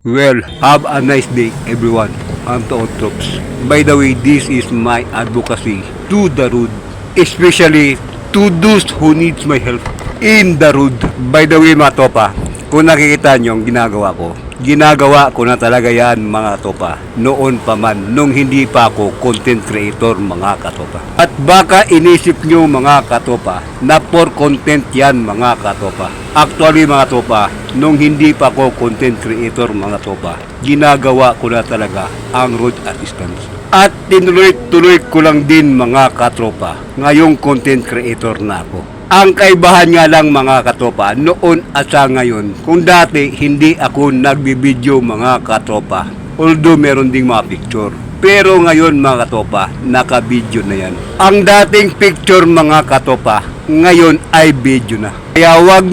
Well, have a nice day everyone. I'm Toot Troops. By the way, this is my advocacy to the road, especially to those who needs my help in the road. By the way mga topa, kung nakikita nyo ang ginagawa ko na talaga yan mga topa. Noon pa man, nung hindi pa ako content creator mga katopa. At baka inisip nyo mga katopa na for content yan mga katopa. Actually mga topa, nung hindi pa ako content creator mga topa, ginagawa ko na talaga ang road assistance. At tinuloy-tuloy ko lang din mga katropa, ngayong content creator na ako. Ang kaibahan nga lang mga katropa, noon at sa ngayon, kung dati hindi ako nagbibideo mga katropa, although meron ding mga picture. Pero ngayon mga katopa, naka-video na yan. Ang dating picture mga katopa, ngayon ay video na. Kaya wag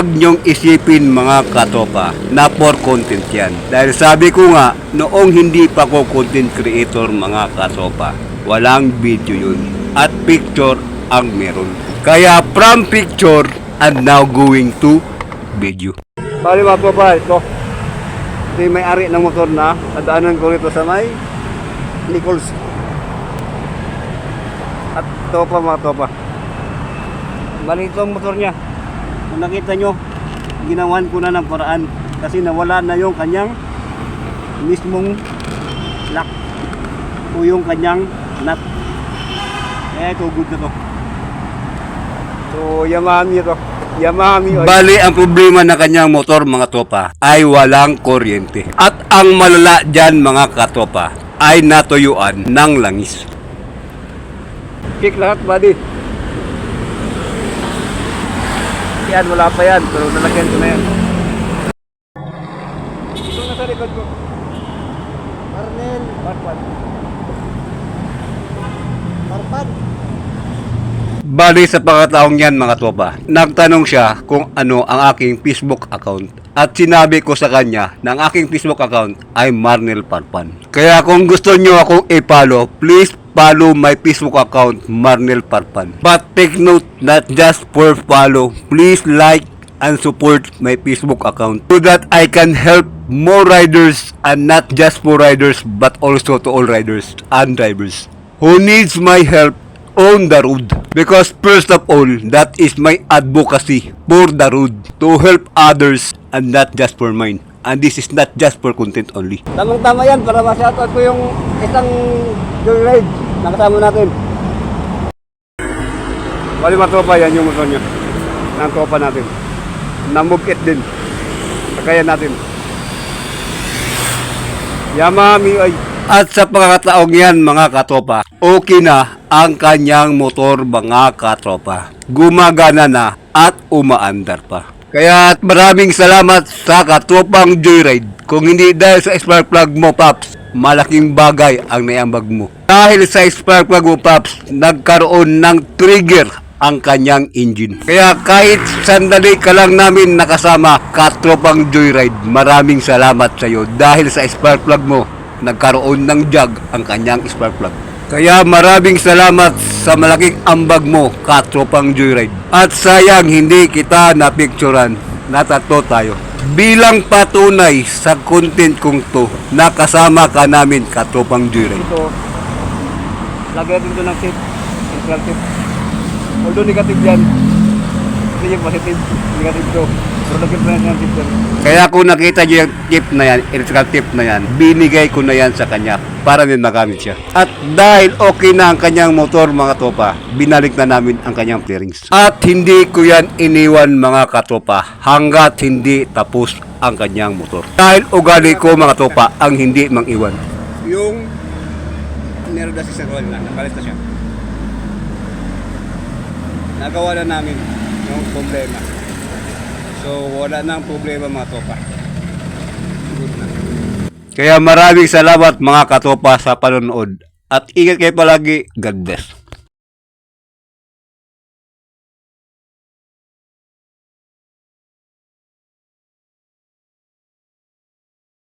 nyong isipin mga katopa na for content yan. Dahil sabi ko nga, noong hindi pa ko content creator mga katopa, walang video yun. At picture ang meron. Kaya from picture and now going to video. Bali mga katopa, ito yung may-ari ng motor na nadaanan ko rito sa may Nichols. At topa mga topa, bali ito ang motor niya. Kung nakita nyo, ginawan ko na ng paraan kasi nawala na yung kanyang mismong lock o yung kanyang nut. Kaya ito good na to. So Yamaha ito, Yamaha. Bali ang problema na kanyang motor mga topa ay walang kuryente. At ang malala dyan mga katopa ay natuyuan ng langis. Kick lahat buddy. Yan, wala pa yan, pero nalagyan ko na yan. Ito na sa likod ko. Arnel Parpan. Bali sa pagkataong yan mga topa, nagtanong siya kung ano ang aking Facebook account. At sinabi ko sa kanya na ang aking Facebook account ay Marnel Parpan. Kaya kung gusto nyo akong i-follow, please follow my Facebook account Marnel Parpan. But take note, not just for follow, please like and support my Facebook account so that I can help more riders, and not just for riders but also to all riders and drivers who needs my help on the road. Because first of all, that is my advocacy for the road, to help others and not just for mine. And this is not just for content only. Tamang-tama yan para ma-shoutout ko yung isang joyride na kasama natin. Bali mga tropa, yan yung motor nyo ng tropa natin. Namubit din. Kagaya natin. Yamaha Miai. At sa pagkakataong yan mga katropa, okay na ang kanyang motor mga katropa. Gumagana na at umaandar pa. Kaya maraming salamat sa katropang joyride. Kung hindi dahil sa spark plug mo Paps, malaking bagay ang naiambag mo. Dahil sa spark plug mo Paps, nagkaroon ng trigger ang kanyang engine. Kaya kahit sandali ka lang namin nakasama katropang joyride, maraming salamat sa iyo dahil sa spark plug mo nagkaroon ng jog ang kanyang spark plug. Kaya maraming salamat sa malaking ambag mo katropang joyride. At sayang hindi kita napicturan, natatlo tayo. Bilang patunay sa content kong to, nakasama ka namin katropang joyride. Ito, lagyan din ito ng tip, neutral tip. Although negative yan, kasi yung positive, negative to. Pero lagyan pa yan ng tip yan. Kaya kung nakita nyo yung tip na yan, electrical tip na yan, binigay ko na yan sa kanya para din magamit siya. At dahil okay na ang kanyang motor mga topa, binalik na namin ang kanyang fairings. At hindi ko yan iniwan mga katopa hanggat hindi tapos ang kanyang motor. Dahil ugali ko mga topa ang hindi mang-iwan. Yung nerda si Sir na, nakalit na siya. Nagawa na namin yung problema. So wala nang problema mga topa. Kaya maraming salamat mga katopa sa panonood. At ingat kayo palagi. God bless.